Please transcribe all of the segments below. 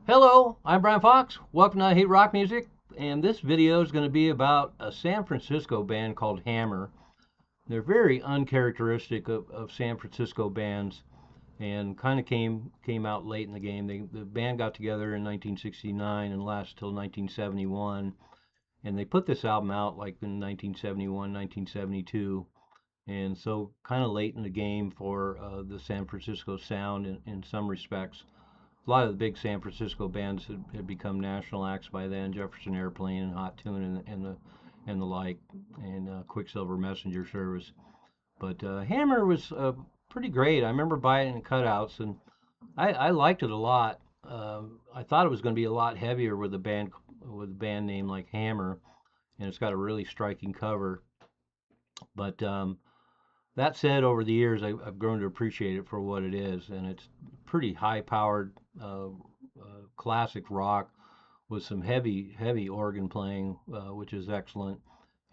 Hello, I'm Brian Fox. Welcome to I Hate Rock Music, and this video is going to be about a San Francisco band called Hammer. They're very uncharacteristic of San Francisco bands, and kind of came out late in the game. The band got together in 1969 and lasted till 1971, and they put this album out like in 1971, 1972, and so kind of late in the game for the San Francisco sound in some respects. A lot of the big San Francisco bands had become national acts by then. Jefferson Airplane and Hot Tune and the like, and Quicksilver Messenger Service. But Hammer was pretty great. I remember buying it in cutouts, and I liked it a lot. I thought it was going to be a lot heavier with a band name like Hammer, and it's got a really striking cover. But that said, over the years, I've grown to appreciate it for what it is, and it's pretty high-powered classic rock with some heavy organ playing, which is excellent.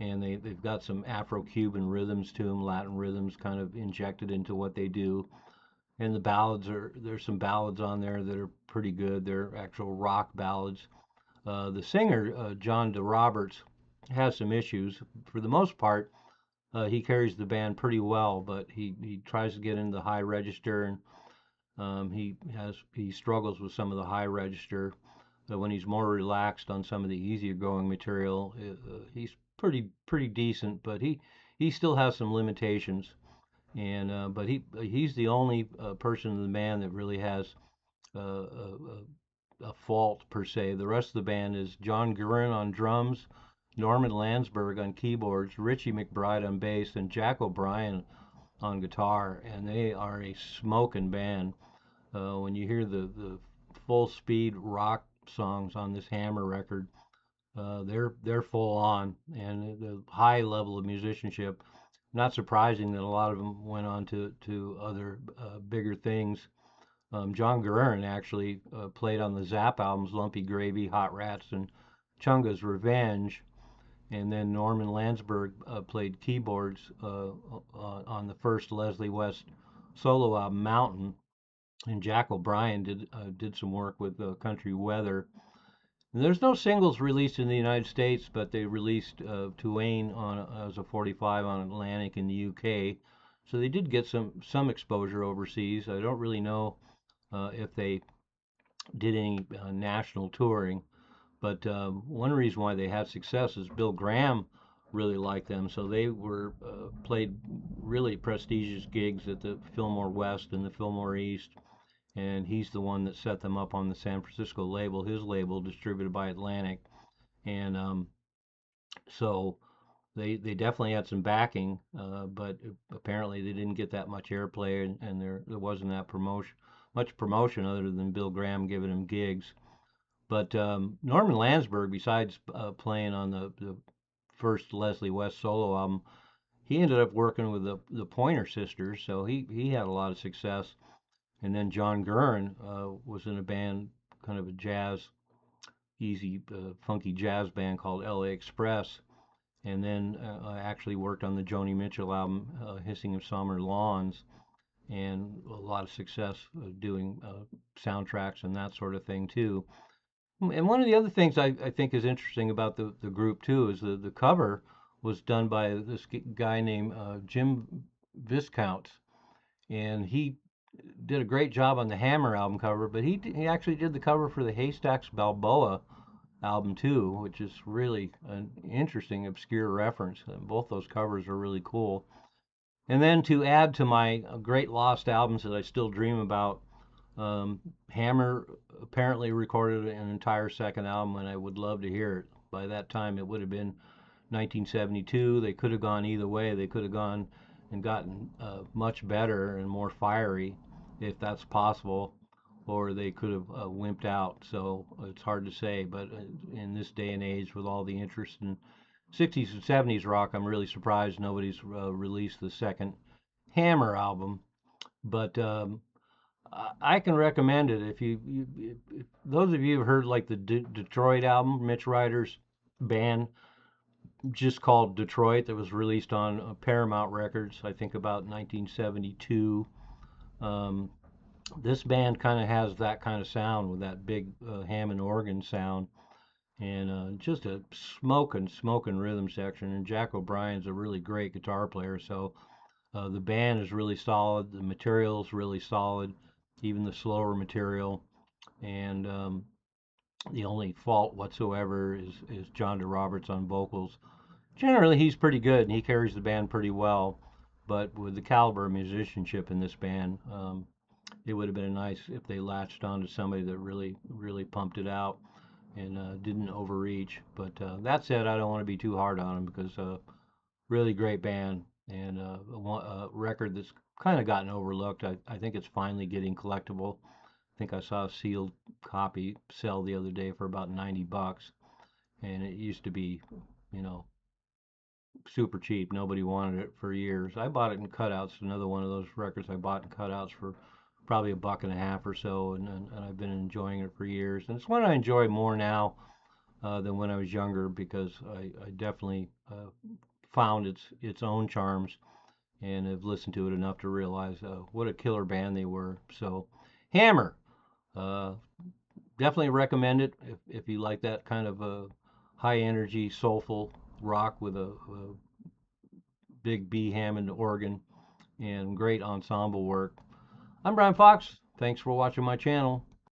And they've got some Afro-Cuban rhythms to them, Latin rhythms kind of injected into what they do. And there's some ballads on there that are pretty good. They're actual rock ballads. The singer, John DeRoberts, has some issues. For the most part, he carries the band pretty well, but he tries to get into the high register, and he struggles with some of the high register. When he's more relaxed on some of the easier going material, he's pretty decent, but he still has some limitations. And but he's the only person in the band that really has a fault per se. The rest of the band is John Guerin on drums, Norman Landsberg on keyboards, Richie McBride on bass, and Jack O'Brien on guitar, and they are a smoking band. When you hear the full speed rock songs on this Hammer record, they're full on, and the high level of musicianship. Not surprising that a lot of them went on to other bigger things. John Guerin actually played on the Zapp albums Lumpy Gravy, Hot Rats, and Chunga's Revenge. And then Norman Landsberg played keyboards on the first Leslie West solo album, Mountain. And Jack O'Brien did some work with Country Weather. And there's no singles released in the United States, but they released Tulane as a 45 on Atlantic in the UK. So they did get some exposure overseas. I don't really know if they did any national touring, but one reason why they had success is Bill Graham really liked them, so they were played really prestigious gigs at the Fillmore West and the Fillmore East, and he's the one that set them up on the San Francisco label, his label distributed by Atlantic, and so they definitely had some backing, but apparently they didn't get that much airplay, and there wasn't that much promotion other than Bill Graham giving them gigs. But Norman Landsberg, besides playing on the first Leslie West solo album, he ended up working with the Pointer Sisters, so he had a lot of success. And then John Guerin was in a band, kind of a easy, funky jazz band called L.A. Express, and then I actually worked on the Joni Mitchell album, Hissing of Summer Lawns, and a lot of success doing soundtracks and that sort of thing too. And one of the other things I think is interesting about the group too is the cover was done by this guy named Jim Viscount, and he did a great job on the Hammer album cover, but he actually did the cover for the Haystacks Balboa album too, which is really an interesting obscure reference. And both those covers are really cool. And then to add to my great lost albums that I still dream about, Hammer apparently recorded an entire second album, and I would love to hear it. By that time, it would have been 1972. They could have gone either way. They could have gone and gotten much better and more fiery, if that's possible, or they could have wimped out. So it's hard to say. But in this day and age, with all the interest in 60s and 70s rock, I'm really surprised nobody's released the second Hammer album. But I can recommend it if those of you who've heard like the Detroit album, Mitch Ryder's band, just called Detroit, that was released on Paramount Records, I think about 1972. Um, This band kind of has that kind of sound with that big Hammond organ sound, and just a smoking rhythm section. And Jack O'Brien's a really great guitar player, so the band is really solid. The material's really solid, even the slower material. And the only fault whatsoever is John DeRoberts on vocals. Generally, he's pretty good and he carries the band pretty well. But with the caliber of musicianship in this band, it would have been nice if they latched on to somebody that really pumped it out and didn't overreach. But that said, I don't want to be too hard on them because really great band and a record that's kind of gotten overlooked. I think it's finally getting collectible. I think I saw a sealed copy sell the other day for about $90, and it used to be, you know, super cheap. Nobody wanted it for years. I bought it in cutouts. Another one of those records I bought in cutouts for probably $1.50 or so, and I've been enjoying it for years. And it's one I enjoy more now than when I was younger because I definitely found its own charms and have listened to it enough to realize what a killer band they were. So, Hammer, uh, definitely recommend it if you like that kind of high energy, soulful rock with a big B Hammond organ and great ensemble work. I'm Brian Fox. Thanks for watching my channel.